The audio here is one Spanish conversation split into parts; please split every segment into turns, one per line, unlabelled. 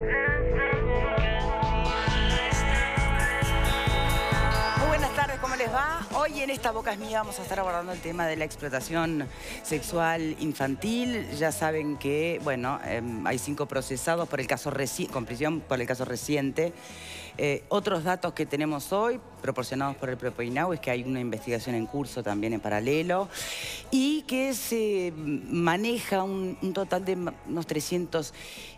Muy buenas tardes, ¿cómo les va? Hoy en Esta Boca es Mía vamos a estar abordando el tema de la explotación sexual infantil. Ya saben que, bueno, hay 5 procesados por el caso con prisión por el caso reciente. Otros datos que tenemos hoy, proporcionados por el propio INAU, es que hay una investigación en curso también en paralelo y que se maneja un total de unos 300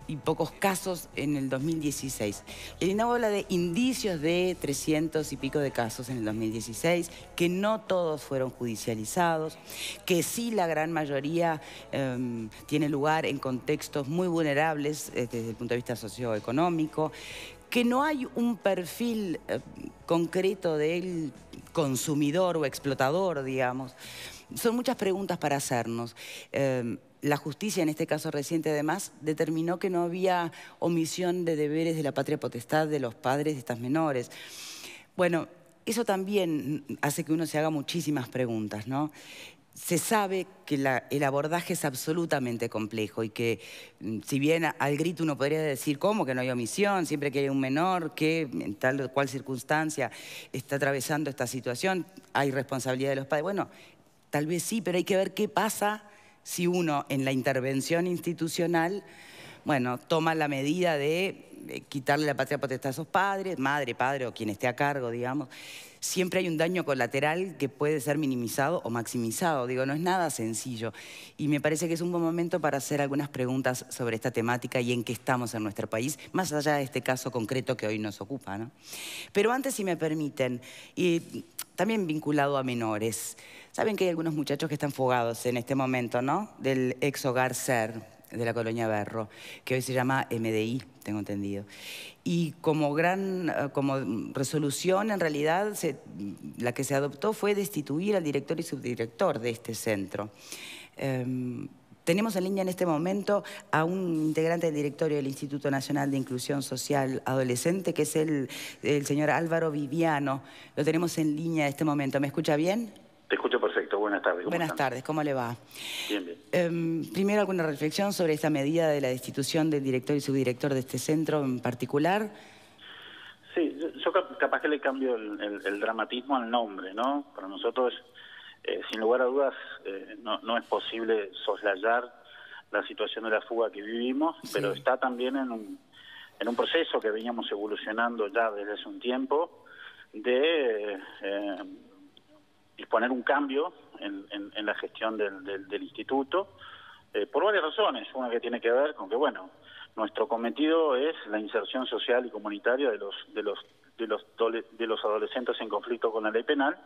y pocos casos en el 2016. El INAU habla de indicios de 300 y pico de casos en el 2016, que no todos fueron judicializados, que sí la gran mayoría tiene lugar en contextos muy vulnerables desde el punto de vista socioeconómico, que no hay un perfil concreto del consumidor o explotador, digamos. Son muchas preguntas para hacernos. La justicia, en este caso reciente además, determinó que no había omisión de deberes de la patria potestad de los padres de estas menores. Bueno, eso también hace que uno se haga muchísimas preguntas, ¿no? Se sabe que el abordaje es absolutamente complejo y que, si bien al grito uno podría decir, ¿cómo que no hay omisión? Siempre que hay un menor que en tal o cual circunstancia está atravesando esta situación, hay responsabilidad de los padres. Bueno, tal vez sí, pero hay que ver qué pasa si uno en la intervención institucional, bueno, toma la medida de quitarle la patria potestad a esos padres, madre, padre o quien esté a cargo, digamos. Siempre hay un daño colateral que puede ser minimizado o maximizado. Digo, no es nada sencillo. Y me parece que es un buen momento para hacer algunas preguntas sobre esta temática y en qué estamos en nuestro país, más allá de este caso concreto que hoy nos ocupa, ¿no? Pero antes, si me permiten, y también vinculado a menores, saben que hay algunos muchachos que están fugados en este momento, ¿no? Del ex hogar SER de la colonia Berro, que hoy se llama MDI, tengo entendido. Y como resolución, en realidad, la que se adoptó fue destituir al director y subdirector de este centro. Tenemos en línea en este momento a un integrante del directorio del Instituto Nacional de Inclusión Social Adolescente, que es el señor Álvaro Viviano. Lo tenemos en línea en este momento. ¿Me escucha bien?
Te escucho perfecto. Buenas tardes.
Buenas tardes. ¿Cómo le va?
Bien, bien.
Primero, ¿alguna reflexión sobre esta medida de la destitución del director y subdirector de este centro en particular?
Sí, yo capaz que le cambio el dramatismo al nombre, ¿no? Para nosotros, sin lugar a dudas, no es posible soslayar la situación de la fuga que vivimos, sí, pero está también en un proceso que veníamos evolucionando ya desde hace un tiempo de disponer un cambio en la gestión del instituto, por varias razones. Una que tiene que ver con que, bueno, nuestro cometido es la inserción social y comunitaria de los adolescentes en conflicto con la ley penal,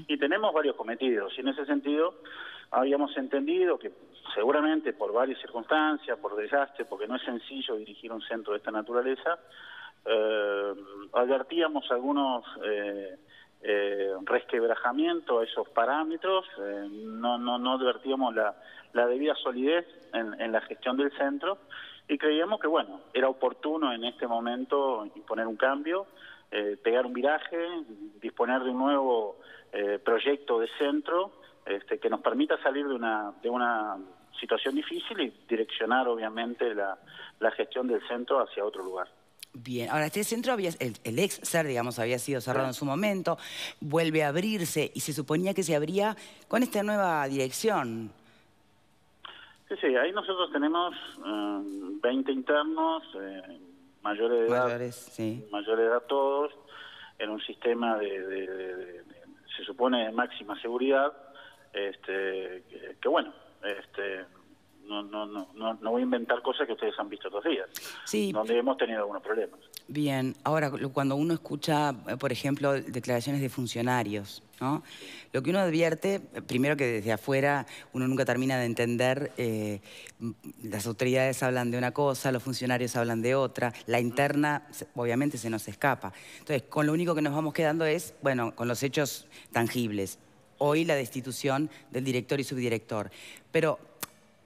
y tenemos varios cometidos. Y en ese sentido habíamos entendido que seguramente por varias circunstancias, por desastre, porque no es sencillo dirigir un centro de esta naturaleza, advertíamos algunos resquebrajamiento a esos parámetros, no advertíamos la debida solidez en la gestión del centro, y creíamos que, bueno, era oportuno en este momento imponer un cambio, pegar un viraje, disponer de un nuevo proyecto de centro que nos permita salir de una situación difícil y direccionar, obviamente, la gestión del centro hacia otro lugar.
Bien, ahora este centro, el ex SER, digamos, había sido cerrado en su momento, vuelve a abrirse y se suponía que se abría con esta nueva dirección.
Sí, ahí nosotros tenemos 20 internos, mayores de edad,
sí,
mayores de edad todos, en un sistema se supone de máxima seguridad, que bueno, no voy a inventar cosas que ustedes han visto otros días, sí, donde hemos tenido algunos problemas.
Bien, ahora cuando uno escucha, por ejemplo, declaraciones de funcionarios, ¿no? Lo que uno advierte, primero que desde afuera uno nunca termina de entender, las autoridades hablan de una cosa, los funcionarios hablan de otra, la interna obviamente se nos escapa. Entonces, con lo único que nos vamos quedando es, bueno, con los hechos tangibles. Hoy la destitución del director y subdirector. Pero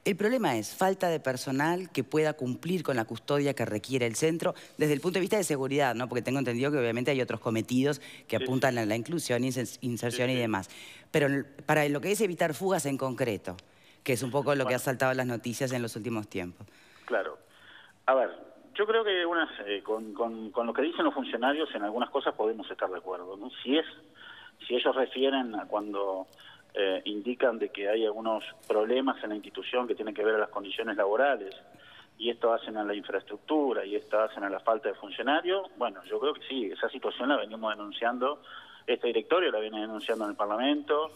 el problema es falta de personal que pueda cumplir con la custodia que requiere el centro desde el punto de vista de seguridad, ¿no? Porque tengo entendido que obviamente hay otros cometidos que apuntan a la inclusión, inserción y demás. Pero para lo que es evitar fugas en concreto, que es un poco lo que ha saltado las noticias en los últimos tiempos.
Claro. A ver, Yo creo que con lo que dicen los funcionarios en algunas cosas podemos estar de acuerdo, ¿no? Si ellos refieren a cuando indican de que hay algunos problemas en la institución que tienen que ver a las condiciones laborales, y esto hacen a la infraestructura, y esto hacen a la falta de funcionarios, bueno, yo creo que sí, esa situación la venimos denunciando, este directorio la viene denunciando en el Parlamento.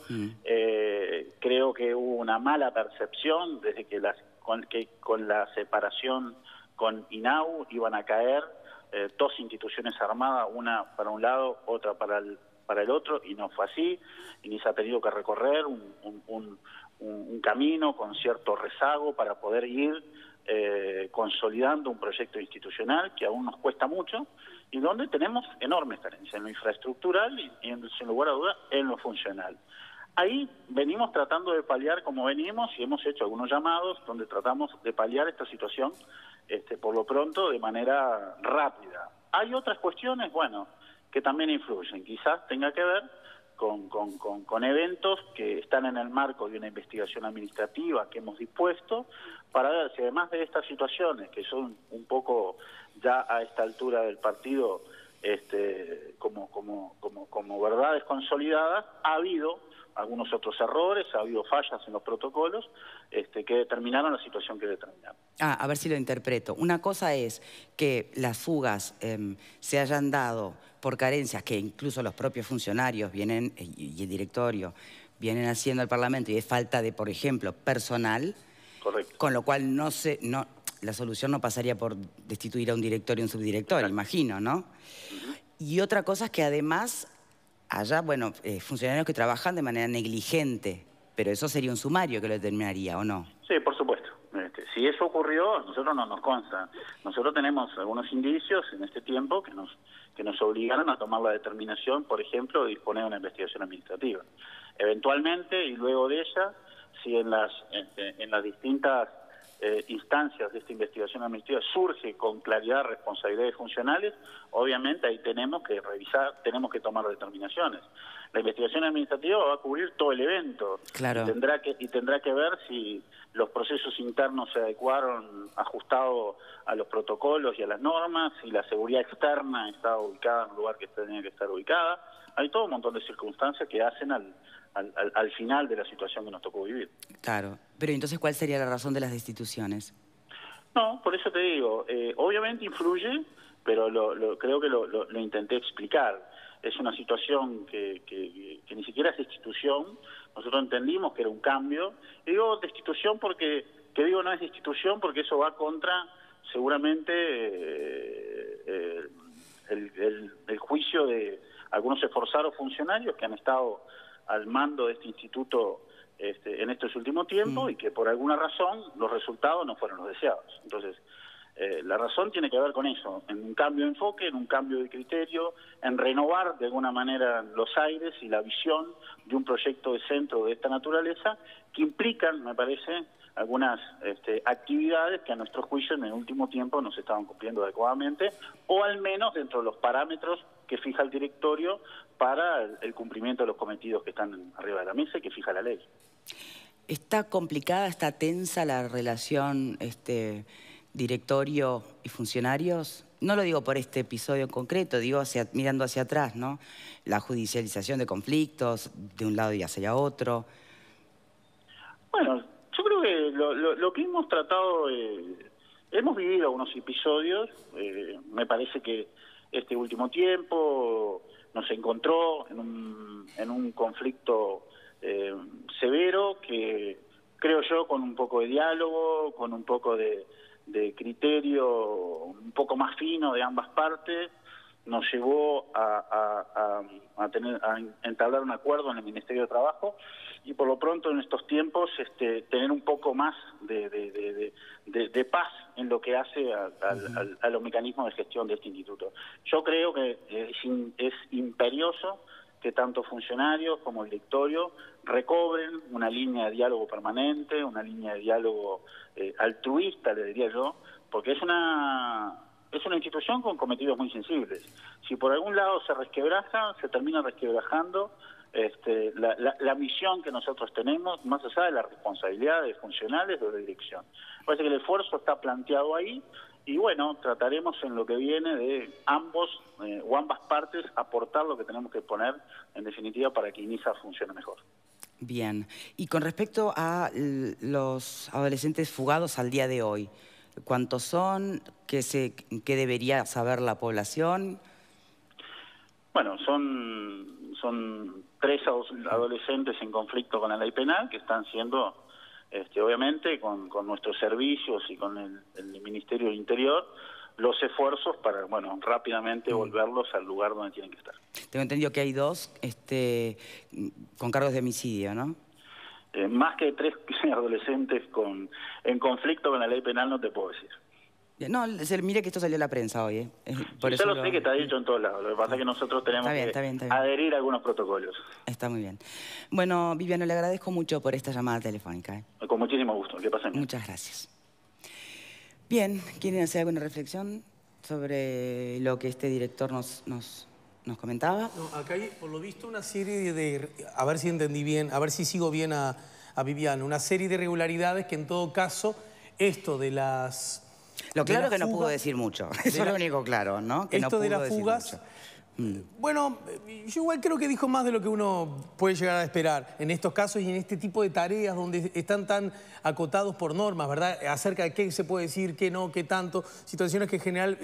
Creo que hubo una mala percepción desde que con la separación con INAU iban a caer dos instituciones armadas, una para un lado, otra para el otro, y no fue así, y ni se ha tenido que recorrer un camino con cierto rezago para poder ir consolidando un proyecto institucional que aún nos cuesta mucho y donde tenemos enormes carencias en lo infraestructural y sin lugar a dudas en lo funcional. Ahí venimos tratando de paliar como venimos y hemos hecho algunos llamados donde tratamos de paliar esta situación por lo pronto de manera rápida. Hay otras cuestiones, bueno, que también influyen, quizás tenga que ver con eventos que están en el marco de una investigación administrativa que hemos dispuesto para ver si además de estas situaciones que son un poco ya a esta altura del partido como verdades consolidadas, ha habido algunos otros errores, ha habido fallas en los protocolos que determinaron la situación que determinaron.
A ver si lo interpreto. Una cosa es que las fugas se hayan dado por carencias que incluso los propios funcionarios vienen y el directorio vienen haciendo al Parlamento y es falta de, por ejemplo, personal.
Correcto.
Con lo cual la solución no pasaría por destituir a un directorio y un subdirector, imagino, ¿no? Y otra cosa es que además haya, bueno, funcionarios que trabajan de manera negligente, pero eso sería un sumario que lo determinaría, ¿o no?
Sí, por supuesto. Si eso ocurrió, a nosotros no nos consta. Nosotros tenemos algunos indicios en este tiempo que nos obligaron a tomar la determinación, por ejemplo, de disponer de una investigación administrativa. Eventualmente, y luego de ella, si en las distintas instancias de esta investigación administrativa surge con claridad responsabilidades funcionales, obviamente ahí tenemos que revisar, tenemos que tomar determinaciones. La investigación administrativa va a cubrir todo el evento.
Claro.
Y tendrá que ver si los procesos internos se adecuaron ajustado a los protocolos y a las normas, si la seguridad externa está ubicada en un lugar que tenía que estar ubicada. Hay todo un montón de circunstancias que hacen al final de la situación que nos tocó vivir.
Claro. Pero entonces, ¿cuál sería la razón de las destituciones?
No, por eso te digo, obviamente influye, pero creo que lo intenté explicar. Es una situación que ni siquiera es destitución. Nosotros entendimos que era un cambio. Y digo destitución porque, no es destitución porque eso va contra seguramente el juicio de algunos esforzados funcionarios que han estado al mando de este instituto en estos últimos tiempos y que por alguna razón los resultados no fueron los deseados. Entonces, la razón tiene que ver con eso, en un cambio de enfoque, en un cambio de criterio, en renovar de alguna manera los aires y la visión de un proyecto de centro de esta naturaleza que implican, me parece, algunas actividades que a nuestro juicio en el último tiempo no se estaban cumpliendo adecuadamente, o al menos dentro de los parámetros que fija el directorio para el cumplimiento de los cometidos que están arriba de la mesa y que fija la ley.
¿Está complicada, está tensa la relación directorio y funcionarios? No lo digo por este episodio en concreto, digo mirando hacia atrás, ¿no? La judicialización de conflictos de un lado y hacia otro.
Bueno, yo creo que lo que hemos tratado, hemos vivido algunos episodios, me parece que este último tiempo nos encontró en un conflicto severo que creo yo con un poco de diálogo, con un poco de criterio un poco más fino de ambas partes, nos llevó a entablar un acuerdo en el Ministerio de Trabajo y por lo pronto en estos tiempos tener un poco más de paz en lo que hace a los mecanismos de gestión de este instituto. Yo creo que es imperioso que tanto funcionarios como directorio recobren una línea de diálogo permanente, una línea de diálogo altruista, le diría yo, porque es una institución con cometidos muy sensibles. Si por algún lado se resquebraja, se termina resquebrajando la misión que nosotros tenemos, más allá de las responsabilidades funcionales de la dirección. Parece que el esfuerzo está planteado ahí Y bueno, trataremos en lo que viene de ambos o ambas partes aportar lo que tenemos que poner, en definitiva, para que INISA funcione mejor.
Bien. Y con respecto a los adolescentes fugados al día de hoy, ¿cuántos son? ¿Qué debería saber la población?
Bueno, son 3 adolescentes en conflicto con la ley penal que están siendo, obviamente, con nuestros servicios y con el Ministerio del Interior, los esfuerzos para, bueno, rápidamente volverlos al lugar donde tienen que estar.
Tengo entendido que hay 2 con cargos de homicidio, ¿no?
Más que 3 adolescentes en conflicto con la ley penal no te puedo decir.
No, mire que esto salió en la prensa hoy.
Por eso lo sé que está dicho en todos lados. Lo que pasa es que nosotros tenemos que adherir a algunos protocolos.
Está muy bien. Bueno, Viviano, le agradezco mucho por esta llamada telefónica.
Con muchísimo gusto. Que pasen bien.
Muchas gracias. Bien, ¿quieren hacer alguna reflexión sobre lo que este director nos comentaba?
No, acá hay, por lo visto, una serie de... A ver si entendí bien, a ver si sigo bien a Viviano. Una serie de irregularidades que, en todo caso, esto de las...
Lo claro es que no pudo decir mucho. Eso es lo único claro, ¿no? Que
esto
no pudo
de las fugas... Bueno, yo igual creo que dijo más de lo que uno puede llegar a esperar en estos casos y en este tipo de tareas donde están tan acotados por normas, ¿verdad? Acerca de qué se puede decir, qué no, qué tanto. Situaciones que en general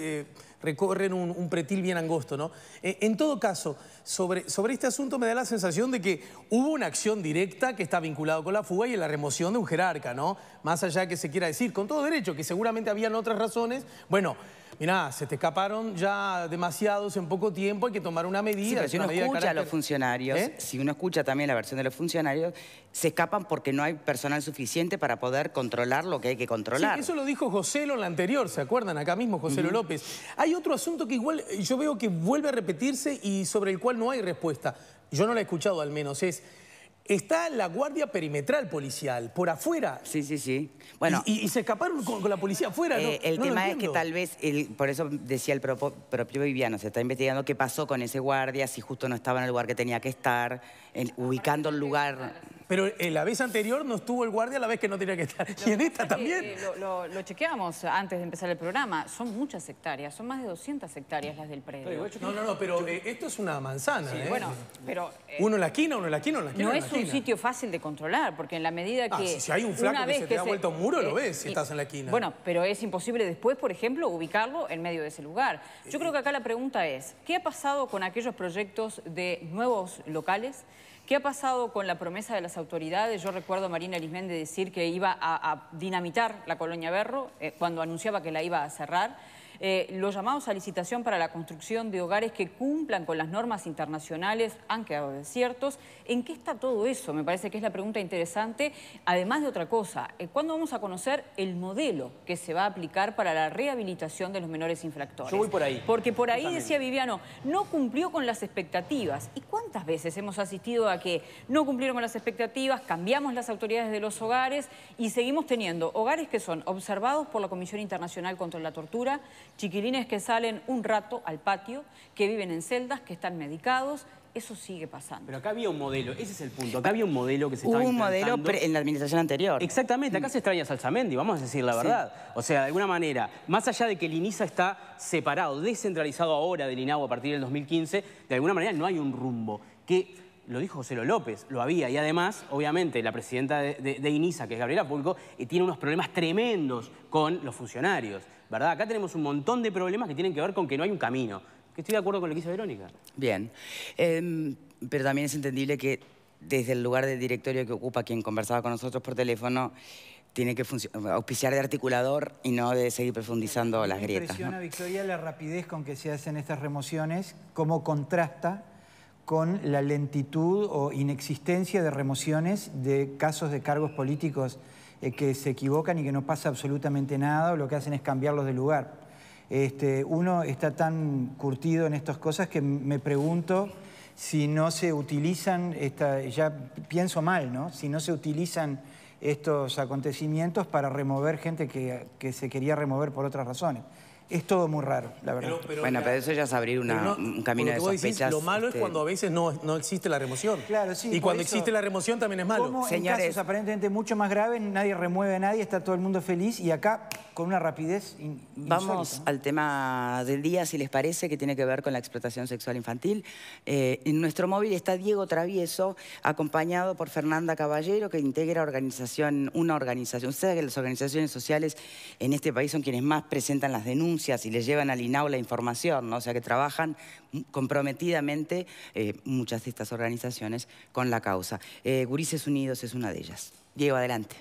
recorren un pretil bien angosto, ¿no? En todo caso, sobre este asunto me da la sensación de que hubo una acción directa que está vinculada con la fuga y en la remoción de un jerarca, ¿no? Más allá de que se quiera decir, con todo derecho, que seguramente habían otras razones. Bueno, mirá, se te escaparon ya demasiados en poco tiempo, hay que tomar una medida.
Sí, pero si uno escucha a los funcionarios, si uno escucha también la versión de los funcionarios, se escapan porque no hay personal suficiente para poder controlar lo que hay que controlar.
Sí, eso lo dijo Joselo en la anterior, ¿se acuerdan? Acá mismo, Joselo López. Hay otro asunto que igual yo veo que vuelve a repetirse y sobre el cual no hay respuesta. Yo no la he escuchado al menos, está la guardia perimetral policial, por afuera.
Sí, sí, sí. Bueno,
y se escaparon con la policía afuera.
El tema es que tal vez, por eso decía el propio Viviano, se está investigando qué pasó con ese guardia, si justo no estaba en el lugar que tenía que estar, ubicando el lugar.
Pero la vez anterior no estuvo el guardia la vez que no tenía que estar. Y en esta también.
Lo chequeamos antes de empezar el programa. Son muchas hectáreas, son más de 200 hectáreas las del predio.
No, pero esto es una manzana.
Sí, bueno, pero...
uno en la esquina, uno en la esquina, uno en la esquina.
No es un sitio fácil de controlar, porque en la medida que...
Si hay un flaco que se te da vuelta un muro, lo ves si estás en la esquina.
Bueno, pero es imposible después, por ejemplo, ubicarlo en medio de ese lugar. Yo creo que acá la pregunta es, ¿qué ha pasado con aquellos proyectos de nuevos locales? ¿Qué ha pasado con la promesa de las autoridades? Yo recuerdo a Marina Arismendi decir que iba a dinamitar la Colonia Berro cuando anunciaba que la iba a cerrar. Los llamados a licitación para la construcción de hogares que cumplan con las normas internacionales han quedado desiertos. ¿En qué está todo eso? Me parece que es la pregunta interesante. Además de otra cosa, ¿cuándo vamos a conocer el modelo que se va a aplicar para la rehabilitación de los menores infractores?
Yo voy por ahí.
Porque por ahí decía Viviano, no cumplió con las expectativas. ¿Y cuántas veces hemos asistido a que no cumplieron con las expectativas, cambiamos las autoridades de los hogares y seguimos teniendo hogares que son observados por la Comisión Internacional contra la Tortura, chiquilines que salen un rato al patio, que viven en celdas, que están medicados? Eso sigue pasando.
Pero acá había un modelo, ese es el punto. Acá había un modelo que se estaba
Hubo
implantando.
un modelo en la administración anterior.
Exactamente, acá se extraña Salsamendi, vamos a decir la verdad. O sea, de alguna manera, más allá de que el INISA está separado, descentralizado ahora del INAU a partir del 2015, de alguna manera no hay un rumbo. Que lo dijo Joselo López, lo había. Y además, obviamente, la presidenta de INISA, que es Gabriela Pulco, tiene unos problemas tremendos con los funcionarios, ¿verdad? Acá tenemos un montón de problemas que tienen que ver con que no hay un camino. Que estoy de acuerdo con lo que dice Verónica.
Bien. Pero también es entendible que desde el lugar de directorio que ocupa quien conversaba con nosotros por teléfono, tiene que auspiciar de articulador y no de seguir profundizando las grietas.
Me impresiona, Victoria, la rapidez con que se hacen estas remociones, cómo contrasta con la lentitud o inexistencia de remociones de casos de cargos políticos que se equivocan y que no pasa absolutamente nada, o lo que hacen es cambiarlos de lugar. Uno está tan curtido en estas cosas que me pregunto si no se utilizan, ya pienso mal, ¿no? Si no se utilizan estos acontecimientos para remover gente que se quería remover por otras razones. Es todo muy raro, la verdad.
Pero eso ya es abrir un camino de sospechas.
Lo malo es cuando a veces no existe la remoción.
Claro, sí.
Y cuando existe la remoción también es malo.
Como
Señores,
en casos aparentemente mucho más graves, nadie remueve a nadie, está todo el mundo feliz y acá con una rapidez insólita.
Vamos al tema del día, si les parece, que tiene que ver con la explotación sexual infantil. En nuestro móvil está Diego Travieso, acompañado por Fernanda Caballero, que integra una organización. Usted sabe que las organizaciones sociales en este país son quienes más presentan las denuncias y les llevan al INAO la información, ¿no? O sea que trabajan comprometidamente muchas de estas organizaciones con la causa. Gurises Unidos es una de ellas. Diego, adelante.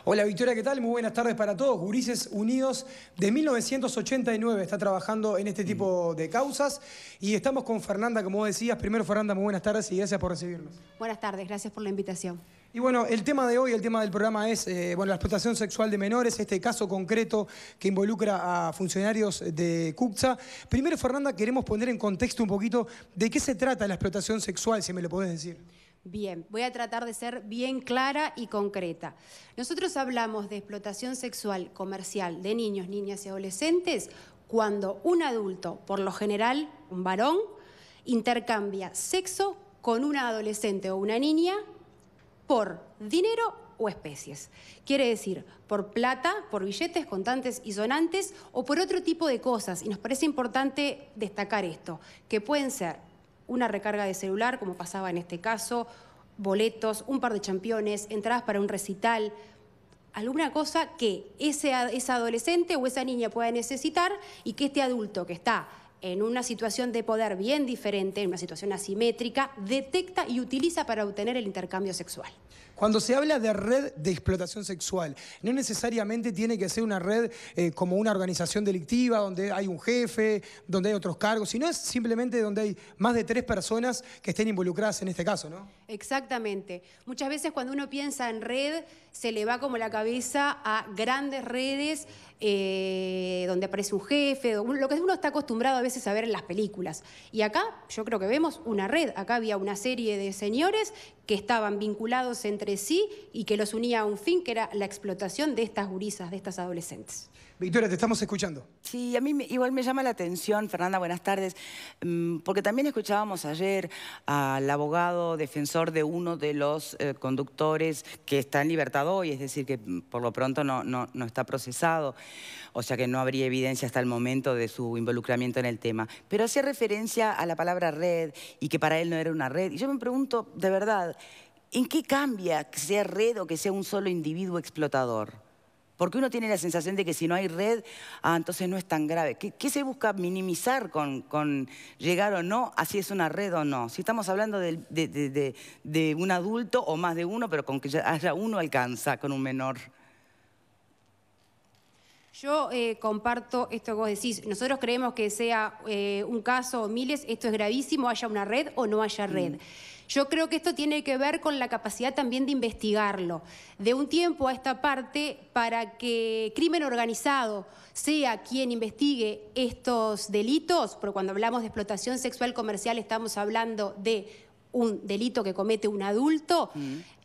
Hola Victoria, ¿qué tal? Muy buenas tardes para todos. Gurises Unidos de 1989 está trabajando en este tipo de causas y estamos con Fernanda, como vos decías. Primero, Fernanda, muy buenas tardes y gracias por recibirnos.
Buenas tardes, gracias por la invitación.
Y bueno, el tema de hoy, el tema del programa es la explotación sexual de menores, este caso concreto que involucra a funcionarios de CUCSA. Primero, Fernanda, queremos poner en contexto un poquito de qué se trata la explotación sexual, si me lo podés decir.
Bien, voy a tratar de ser bien clara y concreta. Nosotros hablamos de explotación sexual comercial de niños, niñas y adolescentes cuando un adulto, por lo general un varón, intercambia sexo con una adolescente o una niña por dinero o especies. Quiere decir, por plata, por billetes, contantes y sonantes o por otro tipo de cosas. Y nos parece importante destacar esto, que pueden ser una recarga de celular, como pasaba en este caso, boletos, un par de championes, entradas para un recital, alguna cosa que esa adolescente o esa niña pueda necesitar y que este adulto que está en una situación de poder bien diferente, en una situación asimétrica, detecta y utiliza para obtener el intercambio sexual.
Cuando se habla de red de explotación sexual, no necesariamente tiene que ser una red como una organización delictiva, donde hay un jefe, donde hay otros cargos, sino es simplemente donde hay más de 3 personas que estén involucradas en este caso, ¿no? Exactamente.
Muchas veces cuando uno piensa en red, se le va como la cabeza a grandes redes donde aparece un jefe, lo que uno está acostumbrado a veces a ver en las películas. Y acá yo creo que vemos una red. Acá había una serie de señores que estaban vinculados entre sí y que los unía a un fin, que era la explotación de estas gurisas, de estas adolescentes.
Victoria, te estamos escuchando.
Sí, a mí igual me llama la atención, Fernanda, buenas tardes, porque también escuchábamos ayer al abogado defensor de uno de los conductores que está en libertad hoy, es decir, que por lo pronto no está procesado, o sea que no habría evidencia hasta el momento de su involucramiento en el tema. Pero hacía referencia a la palabra red y que para él no era una red. Y yo me pregunto, de verdad, ¿en qué cambia que sea red o que sea un solo individuo explotador? Porque uno tiene la sensación de que si no hay red, entonces no es tan grave. ¿Qué se busca minimizar con llegar o no a si es una red o no? Si estamos hablando de un adulto o más de uno, pero con que ya haya uno alcanza con un menor.
Yo comparto esto que vos decís. Nosotros creemos que sea un caso o miles, esto es gravísimo, haya una red o no haya red. Yo creo que esto tiene que ver con la capacidad también de investigarlo. De un tiempo a esta parte, para que crimen organizado sea quien investigue estos delitos, porque cuando hablamos de explotación sexual comercial estamos hablando de un delito que comete un adulto,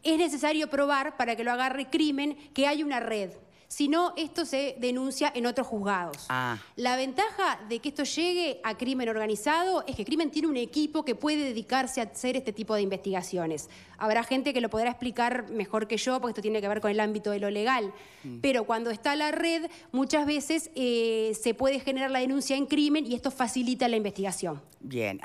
es necesario probar, para que lo agarre crimen, que hay una red. Si no, esto se denuncia en otros juzgados. La ventaja de que esto llegue a crimen organizado es que crimen tiene un equipo que puede dedicarse a hacer este tipo de investigaciones. Habrá gente que lo podrá explicar mejor que yo, porque esto tiene que ver con el ámbito de lo legal. Pero cuando está la red, muchas veces se puede generar la denuncia en crimen y esto facilita la investigación.
Bien,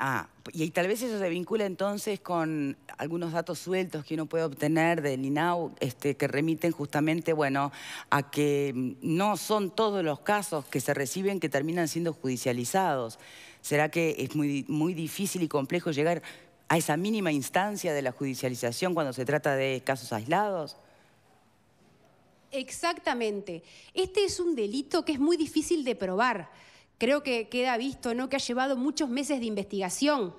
y tal vez eso se vincula entonces con algunos datos sueltos que uno puede obtener del INAO, que remiten justamente, bueno, a que no son todos los casos que se reciben que terminan siendo judicializados. ¿Será que es muy difícil y complejo llegar a esa mínima instancia de la judicialización cuando se trata de casos aislados?
Exactamente. Este es un delito que es muy difícil de probar. Creo que queda visto, ¿no?, que ha llevado muchos meses de investigación,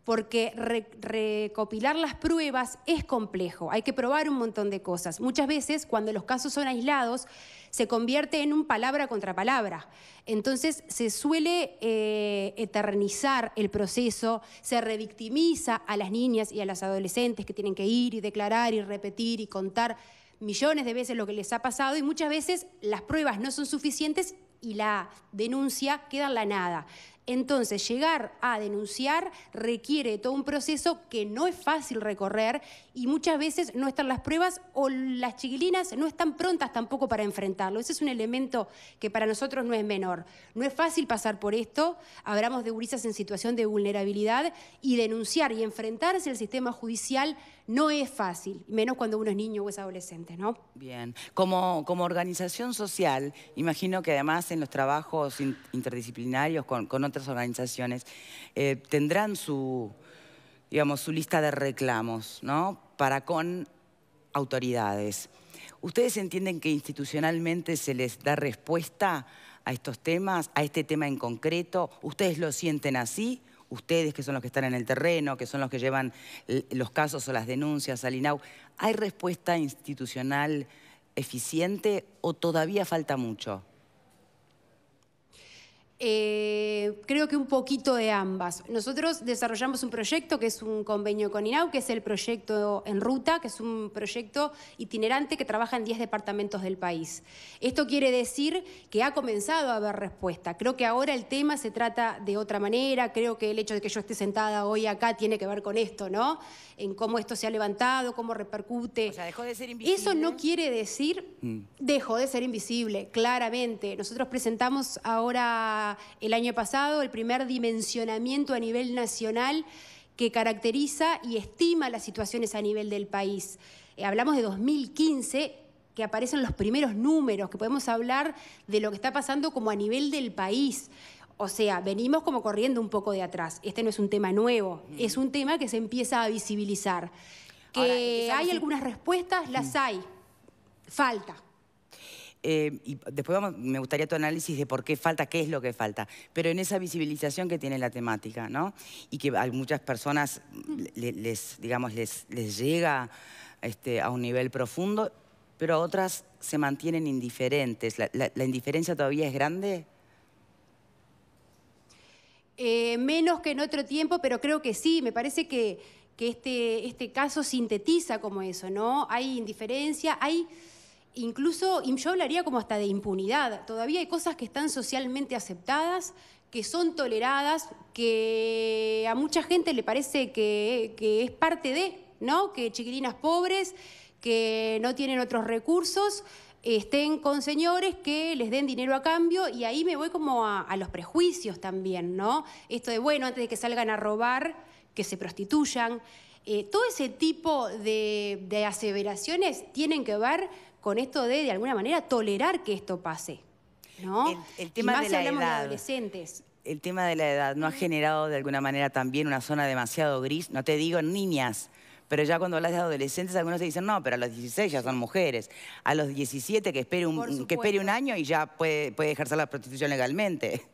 porque recopilar las pruebas es complejo, hay que probar un montón de cosas. Muchas veces, cuando los casos son aislados, se convierte en un palabra contra palabra. Entonces, se suele eternizar el proceso, se revictimiza a las niñas y a las adolescentes que tienen que ir y declarar y repetir y contar millones de veces lo que les ha pasado, y muchas veces las pruebas no son suficientes y la denuncia queda en la nada. Entonces, llegar a denunciar requiere todo un proceso que no es fácil recorrer y muchas veces no están las pruebas o las chiquilinas no están prontas tampoco para enfrentarlo. Ese es un elemento que para nosotros no es menor. No es fácil pasar por esto, hablamos de gurisas en situación de vulnerabilidad y denunciar y enfrentarse al sistema judicial no es fácil, menos cuando uno es niño o es adolescente, ¿no?
Bien. Como organización social, imagino que además en los trabajos interdisciplinarios con otras organizaciones tendrán su lista de reclamos, ¿no? Para con autoridades. ¿Ustedes entienden que institucionalmente se les da respuesta a estos temas, a este tema en concreto? ¿Ustedes lo sienten así? Ustedes, que son los que están en el terreno, que son los que llevan los casos o las denuncias al INAU, ¿hay respuesta institucional eficiente o todavía falta mucho?
Creo que un poquito de ambas. Nosotros desarrollamos un proyecto que es un convenio con INAU, que es el proyecto En Ruta, que es un proyecto itinerante que trabaja en 10 departamentos del país. Esto quiere decir que ha comenzado a haber respuesta. Creo que ahora el tema se trata de otra manera. Creo que el hecho de que yo esté sentada hoy acá tiene que ver con esto, ¿no? En cómo esto se ha levantado, cómo repercute.
O sea, dejó de ser invisible.
Eso no quiere decir dejó de ser invisible, claramente. Nosotros presentamos ahora el año pasado el primer dimensionamiento a nivel nacional que caracteriza y estima las situaciones a nivel del país. Hablamos de 2015, que aparecen los primeros números, que podemos hablar de lo que está pasando como a nivel del país. O sea, venimos como corriendo un poco de atrás. Este no es un tema nuevo, es un tema que se empieza a visibilizar. Que ahora, hay algunas respuestas, las hay. Falta.
Y después me gustaría tu análisis de por qué falta, qué es lo que falta. Pero en esa visibilización que tiene la temática, ¿no? Y que a muchas personas les llega a un nivel profundo, pero a otras se mantienen indiferentes. ¿La indiferencia todavía es grande?
Menos que en otro tiempo, pero creo que sí. Me parece que este caso sintetiza como eso, ¿no? Hay indiferencia, hay incluso, yo hablaría como hasta de impunidad. Todavía hay cosas que están socialmente aceptadas, que son toleradas, que a mucha gente le parece que es parte de, ¿no? Que chiquilinas pobres, que no tienen otros recursos, estén con señores que les den dinero a cambio, y ahí me voy como a los prejuicios también, ¿no? Esto de, bueno, antes de que salgan a robar, que se prostituyan. Todo ese tipo de aseveraciones tienen que ver con esto de alguna manera, tolerar que esto pase, ¿no?
El tema de la edad.
De adolescentes.
El tema de la edad no ha generado de alguna manera también una zona demasiado gris, no te digo niñas, pero ya cuando hablas de adolescentes algunos te dicen, no, pero a los 16 ya son mujeres, a los 17 que espere un año y ya puede ejercer la prostitución legalmente.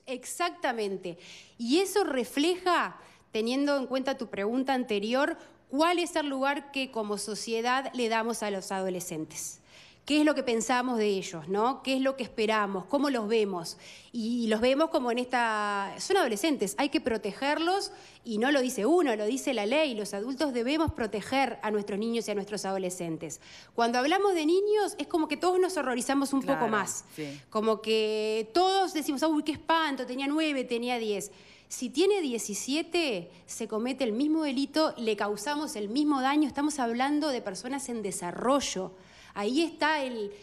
Exactamente. Y eso refleja, teniendo en cuenta tu pregunta anterior, ¿cuál es el lugar que como sociedad le damos a los adolescentes? ¿Qué es lo que pensamos de ellos, ¿no? ¿Qué es lo que esperamos? ¿Cómo los vemos? Y los vemos como en esta... Son adolescentes, hay que protegerlos, y no lo dice uno, lo dice la ley. Los adultos debemos proteger a nuestros niños y a nuestros adolescentes. Cuando hablamos de niños, es como que todos nos horrorizamos un poco más. Sí. Como que todos decimos, uy, qué espanto, tenía 9, tenía 10. Si tiene 17, se comete el mismo delito, le causamos el mismo daño. Estamos hablando de personas en desarrollo. Ahí está el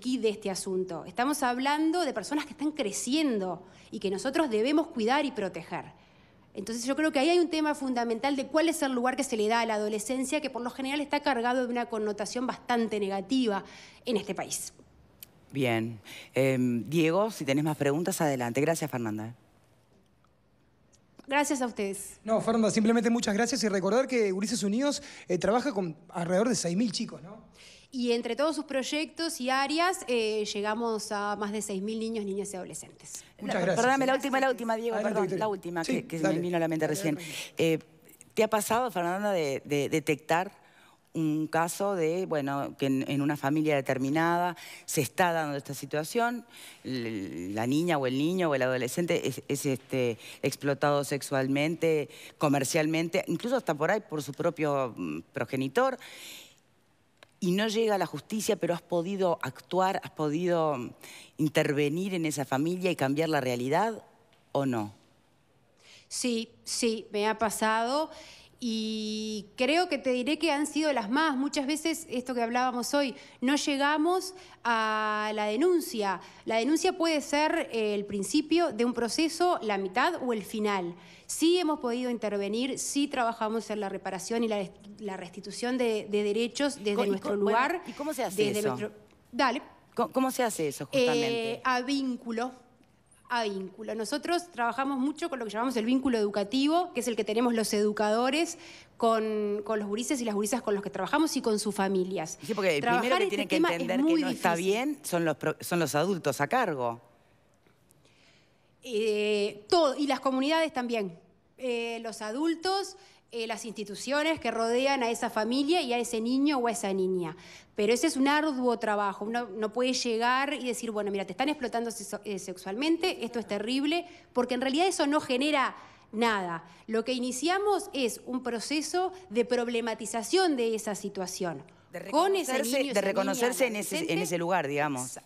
quid de este asunto. Estamos hablando de personas que están creciendo y que nosotros debemos cuidar y proteger. Entonces yo creo que ahí hay un tema fundamental de cuál es el lugar que se le da a la adolescencia, que por lo general está cargado de una connotación bastante negativa en este país.
Bien. Diego, si tenés más preguntas, adelante. Gracias, Fernanda.
Gracias a ustedes.
No, Fernanda, simplemente muchas gracias y recordar que Gurises Unidos trabaja con alrededor de 6.000 chicos, ¿no?
Y entre todos sus proyectos y áreas llegamos a más de 6.000 niños, niñas y adolescentes.
Muchas gracias.
Perdóname, la última, Diego,
adelante,
perdón, la última
sí,
que me vino a la mente recién. ¿Te ha pasado, Fernanda, de detectar un caso de, bueno, que en una familia determinada se está dando esta situación, la niña o el niño o el adolescente es explotado sexualmente, comercialmente, incluso hasta por ahí por su propio progenitor, y no llega a la justicia, pero has podido actuar, has podido intervenir en esa familia y cambiar la realidad, ¿o no?
Sí, sí, me ha pasado y creo que te diré que han sido las más. Muchas veces, esto que hablábamos hoy, no llegamos a la denuncia. La denuncia puede ser el principio de un proceso, la mitad o el final. Sí hemos podido intervenir, sí trabajamos en la reparación y la restitución de derechos desde nuestro lugar.
Bueno, ¿y cómo se hace eso?
Dale.
¿Cómo se hace eso justamente?
A vínculo. Nosotros trabajamos mucho con lo que llamamos el vínculo educativo, que es el que tenemos los educadores con los gurises y las gurisas con los que trabajamos y con sus familias.
Sí, porque el primero que tiene que entender que no está bien son los adultos a cargo.
Todo, y las comunidades también. Los adultos, las instituciones que rodean a esa familia y a ese niño o a esa niña. Pero ese es un arduo trabajo. Uno no puede llegar y decir, bueno, mira, te están explotando sexualmente, esto es terrible, porque en realidad eso no genera nada. Lo que iniciamos es un proceso de problematización de esa situación.
De reconocerse en ese lugar, digamos.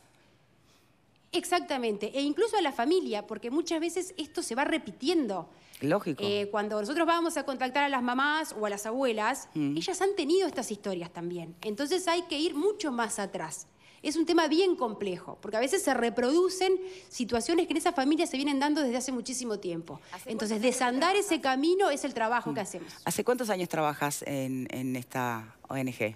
Exactamente, e incluso a la familia, porque muchas veces esto se va repitiendo.
Lógico.
Cuando nosotros vamos a contactar a las mamás o a las abuelas, ellas han tenido estas historias también. Entonces hay que ir mucho más atrás. Es un tema bien complejo, porque a veces se reproducen situaciones que en esa familia se vienen dando desde hace muchísimo tiempo. Entonces, desandar ese camino es el trabajo que hacemos.
¿Hace cuántos años trabajas en esta ONG?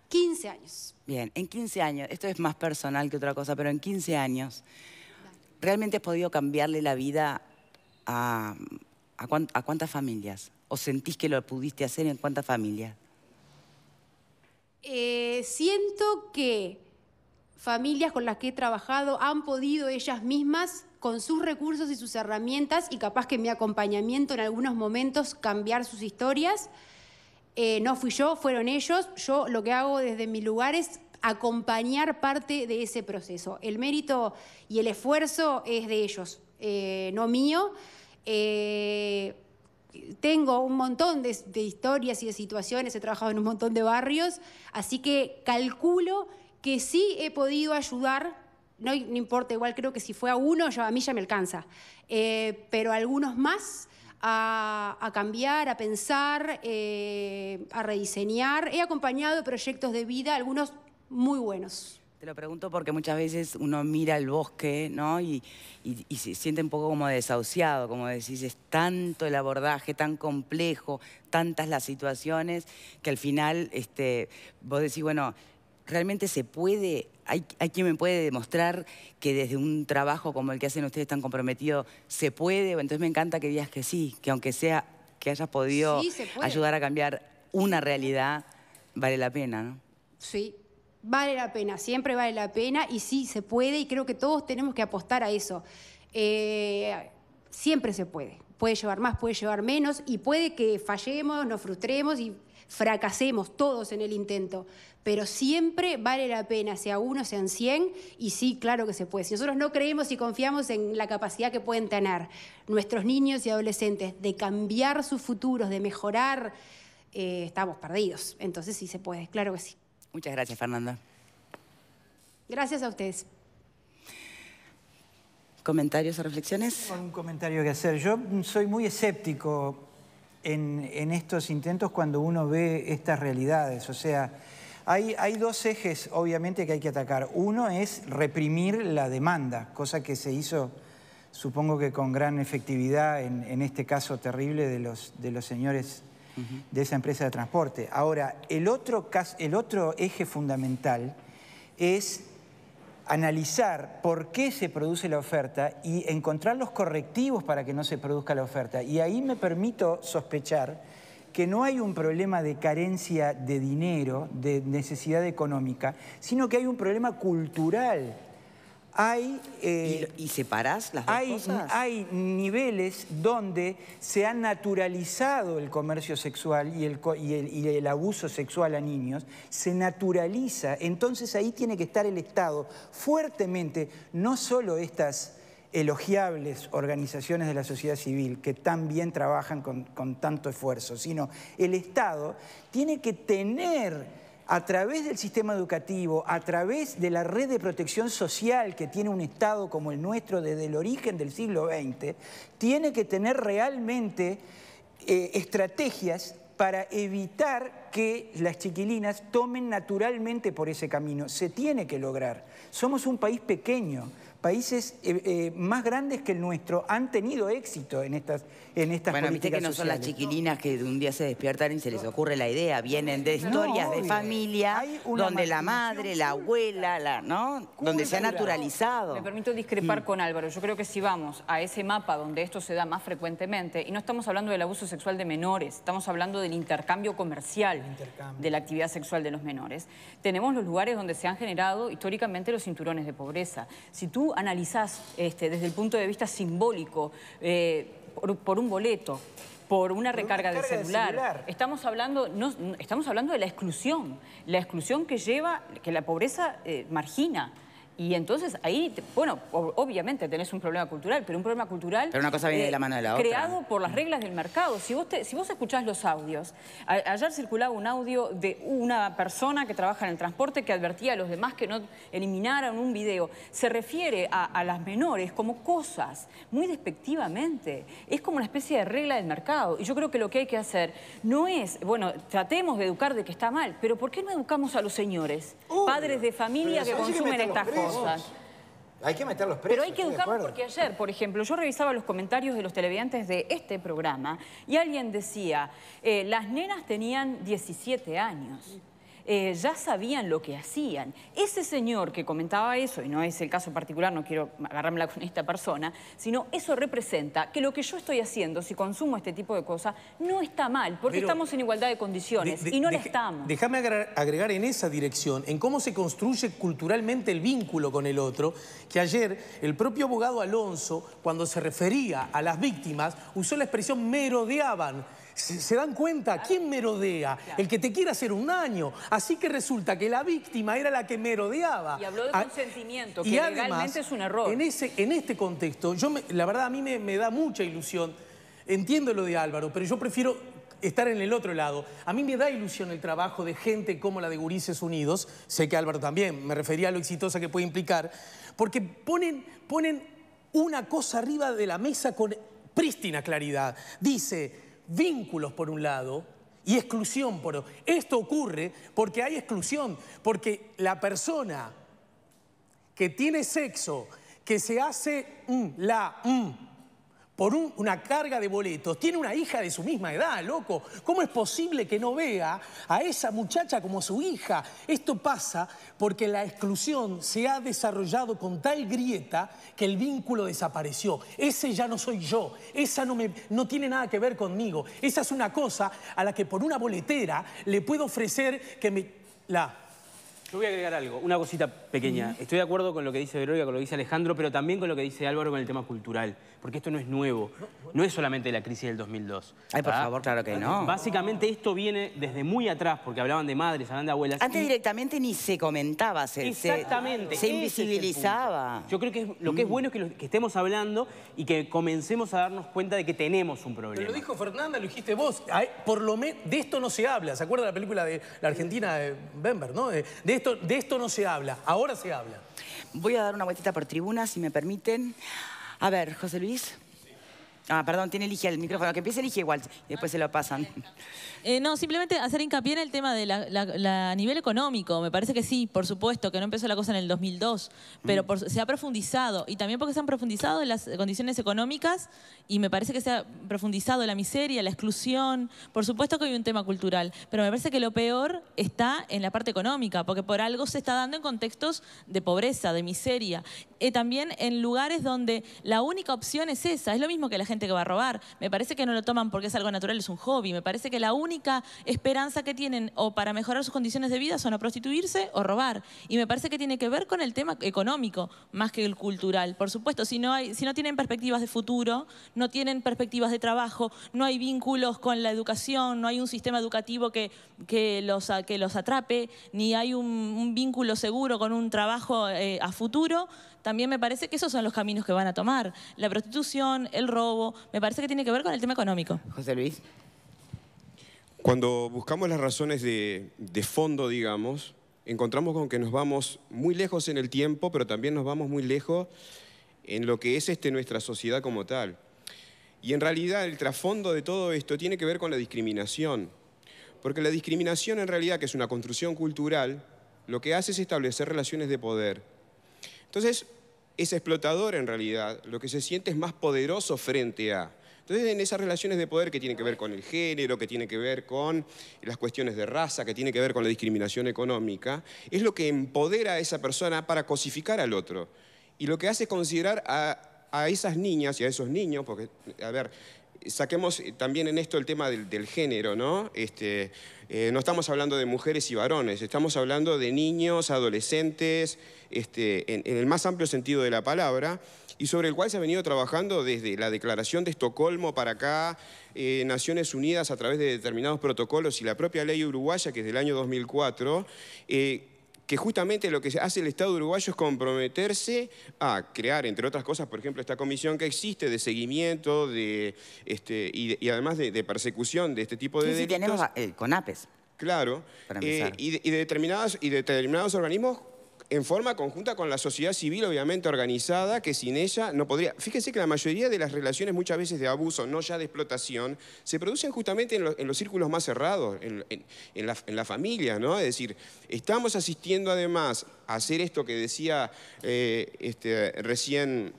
15 años.
Bien, en 15 años, esto es más personal que otra cosa, pero en 15 años, ¿realmente has podido cambiarle la vida a cuántas familias? ¿O sentís que lo pudiste hacer en cuántas familias?
Siento que familias con las que he trabajado han podido ellas mismas, con sus recursos y sus herramientas, y capaz que mi acompañamiento en algunos momentos, cambiar sus historias. No fui yo, fueron ellos. Yo lo que hago desde mi lugar es acompañar parte de ese proceso. El mérito y el esfuerzo es de ellos, no mío. Tengo un montón de historias y de situaciones, he trabajado en un montón de barrios, así que calculo que sí he podido ayudar, no importa, igual creo que si fue a uno, a mí ya me alcanza, pero a algunos más a cambiar, a pensar, a rediseñar. He acompañado proyectos de vida, algunos muy buenos.
Te lo pregunto porque muchas veces uno mira el bosque, ¿no? Y se siente un poco como desahuciado, como decís, es tanto el abordaje, tan complejo, tantas las situaciones, que al final vos decís, bueno, realmente se puede, hay quien me puede demostrar que desde un trabajo como el que hacen ustedes tan comprometido, se puede. Entonces me encanta que digas que sí, que aunque sea que hayas podido ayudar a cambiar una realidad, vale la pena, ¿no?
Sí. Vale la pena, siempre vale la pena y sí, se puede y creo que todos tenemos que apostar a eso. Siempre se puede. Puede llevar más, puede llevar menos y puede que fallemos, nos frustremos y fracasemos todos en el intento. Pero siempre vale la pena, sea uno, sean 100, y sí, claro que se puede. Si nosotros no creemos y confiamos en la capacidad que pueden tener nuestros niños y adolescentes de cambiar sus futuros, de mejorar, estamos perdidos. Entonces sí se puede, claro que sí.
Muchas gracias, Fernanda.
Gracias a ustedes.
¿Comentarios o reflexiones?
Tengo un comentario que hacer. Yo soy muy escéptico en estos intentos cuando uno ve estas realidades. O sea, hay dos ejes, obviamente, que hay que atacar. Uno es reprimir la demanda, cosa que se hizo, supongo que con gran efectividad en este caso terrible de los señores de esa empresa de transporte. Ahora, el otro eje fundamental es analizar por qué se produce la oferta y encontrar los correctivos para que no se produzca la oferta. Y ahí me permito sospechar que no hay un problema de carencia de dinero, de necesidad económica, sino que hay un problema cultural.
¿Y separás las dos cosas?
Hay niveles donde se ha naturalizado el comercio sexual y el abuso sexual a niños, se naturaliza, entonces ahí tiene que estar el Estado fuertemente, no solo estas elogiables organizaciones de la sociedad civil que tan bien trabajan con tanto esfuerzo, sino el Estado tiene que tener a través del sistema educativo, a través de la red de protección social que tiene un Estado como el nuestro desde el origen del siglo XX, tiene que tener realmente estrategias para evitar que las chiquilinas tomen naturalmente por ese camino. Se tiene que lograr. Somos un país pequeño. Países más grandes que el nuestro han tenido éxito en estas políticas
bueno, viste que no son las
sociales.
chiquilinas que de un día se despiertan y se les ocurre la idea. Vienen de historias de familia donde la madre, la abuela, ¿no? Donde se ha naturalizado.
Me permito discrepar con Álvaro. Yo creo que si vamos a ese mapa donde esto se da más frecuentemente, y no estamos hablando del abuso sexual de menores, estamos hablando del intercambio comercial de la actividad sexual de los menores, tenemos los lugares donde se han generado históricamente los cinturones de pobreza. Si tú analizás desde el punto de vista simbólico, por un boleto, por una recarga de celular. Estamos hablando de la exclusión que lleva, que la pobreza margina. Y entonces ahí, bueno, obviamente tenés un problema cultural, pero un problema cultural...
Pero una cosa viene de la mano de la otra.
Creado por las reglas del mercado. Si vos escuchás los audios, ayer circulaba un audio de una persona que trabaja en el transporte que advertía a los demás que no eliminaran un video. Se refiere a las menores como cosas, muy despectivamente. Es como una especie de regla del mercado. Y yo creo que lo que hay que hacer no es, bueno, tratemos de educar de que está mal, pero ¿por qué no educamos a los señores? Padres de familia que consumen estas cosas.
Hay que meter los precios.
Pero hay que educarlos porque ayer, por ejemplo, yo revisaba los comentarios de los televidentes de este programa y alguien decía, las nenas tenían 17 años. Ya sabían lo que hacían. Ese señor que comentaba eso, y no es el caso particular, no quiero agarrármela con esta persona, sino eso representa que lo que yo estoy haciendo, si consumo este tipo de cosas, no está mal, porque estamos en igualdad de condiciones y no la estamos.
Déjame agregar en esa dirección, en cómo se construye culturalmente el vínculo con el otro, que ayer el propio abogado Alonso, cuando se refería a las víctimas, usó la expresión merodeaban. ¿Se dan cuenta? ¿Quién merodea? El que te quiere hacer un daño. Así que resulta que la víctima era la que merodeaba.
Y habló de consentimiento, que legalmente es un error.
En este contexto, la verdad a mí me da mucha ilusión. Entiendo lo de Álvaro, pero yo prefiero estar en el otro lado. A mí me da ilusión el trabajo de gente como la de Gurises Unidos. Sé que Álvaro también, me refería a lo exitosa que puede implicar. Porque ponen una cosa arriba de la mesa con prístina claridad. Dice... vínculos por un lado y exclusión por otro. Esto ocurre porque hay exclusión, porque la persona que tiene sexo, que se hace por una carga de boletos, tiene una hija de su misma edad, loco. ¿Cómo es posible que no vea a esa muchacha como su hija? Esto pasa porque la exclusión se ha desarrollado con tal grieta que el vínculo desapareció. Ese ya no soy yo, esa no tiene nada que ver conmigo. Esa es una cosa a la que por una boletera le puedo ofrecer que
Yo voy a agregar algo, una cosita pequeña. Estoy de acuerdo con lo que dice Verónica, con lo que dice Alejandro, pero también con lo que dice Álvaro con el tema cultural. Porque esto no es nuevo. No es solamente la crisis del 2002.
Ay, por favor, claro que no.
Básicamente esto viene desde muy atrás, porque hablaban de madres, hablaban de abuelas.
Antes directamente ni se comentaba,
Exactamente.
se invisibilizaba.
Yo creo que lo que es bueno es que estemos hablando y que comencemos a darnos cuenta de que tenemos un problema.
Pero lo dijo Fernanda, lo dijiste vos. Por lo menos de esto no se habla. ¿Se acuerda de la película de la Argentina de Bember, no? De esto no se habla. Ahora se habla.
Voy a dar una vueltita por tribuna, si me permiten. A ver, José Luis. Ah, perdón, tiene Ligia el micrófono. Que empiece Ligia igual y después se lo pasan.
No, simplemente hacer hincapié en el tema de a nivel económico. Me parece que sí, por supuesto, que no empezó la cosa en el 2002, pero se ha profundizado. Y también porque se han profundizado en las condiciones económicas y me parece que se ha profundizado la miseria, la exclusión. Por supuesto que hay un tema cultural, pero me parece que lo peor está en la parte económica, porque por algo se está dando en contextos de pobreza, de miseria. También en lugares donde la única opción es esa. Es lo mismo que la gente que va a robar. Me parece que no lo toman porque es algo natural, es un hobby. Me parece que la única esperanza que tienen o para mejorar sus condiciones de vida son o prostituirse o robar. Y me parece que tiene que ver con el tema económico más que el cultural. Por supuesto, si no tienen perspectivas de futuro, no tienen perspectivas de trabajo, no hay vínculos con la educación, no hay un sistema educativo que los atrape, ni hay un vínculo seguro con un trabajo a futuro. También me parece que esos son los caminos que van a tomar. La prostitución, el robo, me parece que tiene que ver con el tema económico.
José Luis.
Cuando buscamos las razones de fondo, digamos, encontramos con que nos vamos muy lejos en el tiempo, pero también nos vamos muy lejos en lo que es nuestra sociedad como tal. Y en realidad el trasfondo de todo esto tiene que ver con la discriminación. Porque la discriminación en realidad, que es una construcción cultural, lo que hace es establecer relaciones de poder. Entonces, ese explotador en realidad lo que se siente es más poderoso frente a... Entonces, en esas relaciones de poder que tienen que ver con el género, que tienen que ver con las cuestiones de raza, que tienen que ver con la discriminación económica, es lo que empodera a esa persona para cosificar al otro. Y lo que hace es considerar a esas niñas y a esos niños, porque, a ver, saquemos también en esto el tema del género, ¿no? No estamos hablando de mujeres y varones, estamos hablando de niños, adolescentes, en el más amplio sentido de la palabra, y sobre el cual se ha venido trabajando desde la Declaración de Estocolmo para acá, Naciones Unidas a través de determinados protocolos y la propia ley uruguaya, que es del año 2004, que justamente lo que hace el Estado uruguayo es comprometerse a crear, entre otras cosas, por ejemplo, esta comisión que existe de seguimiento y además de persecución de este tipo de delitos.
Sí, tenemos CONAPES.
Claro, y determinados organismos en forma conjunta con la sociedad civil, obviamente organizada, que sin ella no podría... Fíjense que la mayoría de las relaciones, muchas veces de abuso, no ya de explotación, se producen justamente en los círculos más cerrados, en la familia, ¿no? Es decir, estamos asistiendo además a hacer esto que decía recién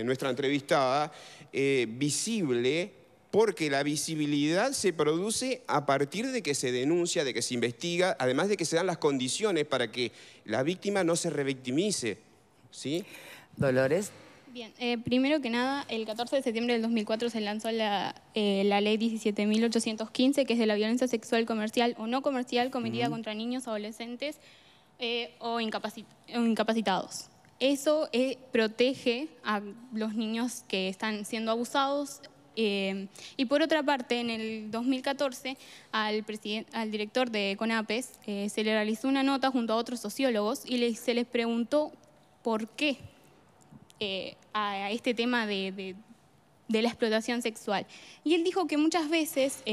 nuestra entrevistada, visible, porque la visibilidad se produce a partir de que se denuncia, de que se investiga, además de que se dan las condiciones para que la víctima no se revictimice, ¿sí?
Dolores.
Bien, primero que nada, el 14 de septiembre del 2004 se lanzó la ley 17.815, que es de la violencia sexual comercial o no comercial cometida contra niños, adolescentes o incapacitados. Eso protege a los niños que están siendo abusados. Y por otra parte, en el 2014, al director de CONAPES se le realizó una nota junto a otros sociólogos y se les preguntó por qué a este tema de la explotación sexual. Y él dijo que muchas veces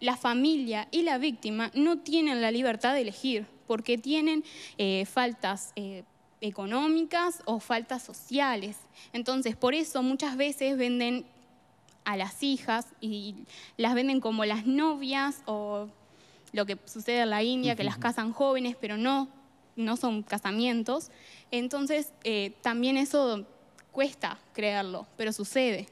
la familia y la víctima no tienen la libertad de elegir porque tienen faltas económicas o faltas sociales. Entonces, por eso muchas veces venden a las hijas y las venden como las novias o lo que sucede en la India, que las casan jóvenes, pero no son casamientos. Entonces, también eso cuesta creerlo, pero sucede.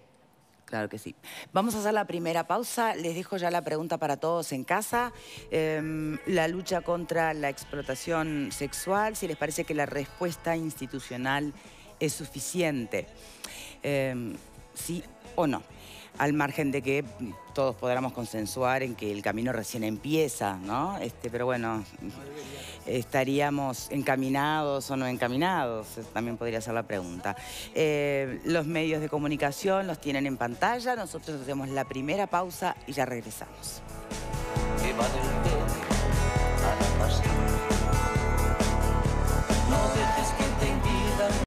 Claro que sí. Vamos a hacer la primera pausa. Les dejo ya la pregunta para todos en casa. La lucha contra la explotación sexual, si les parece que la respuesta institucional es suficiente. ¿Sí o no? Al margen de que todos podamos consensuar en que el camino recién empieza, ¿no? Pero bueno, ¿estaríamos encaminados o no encaminados? También podría ser la pregunta. Los medios de comunicación los tienen en pantalla. Nosotros hacemos la primera pausa y ya regresamos.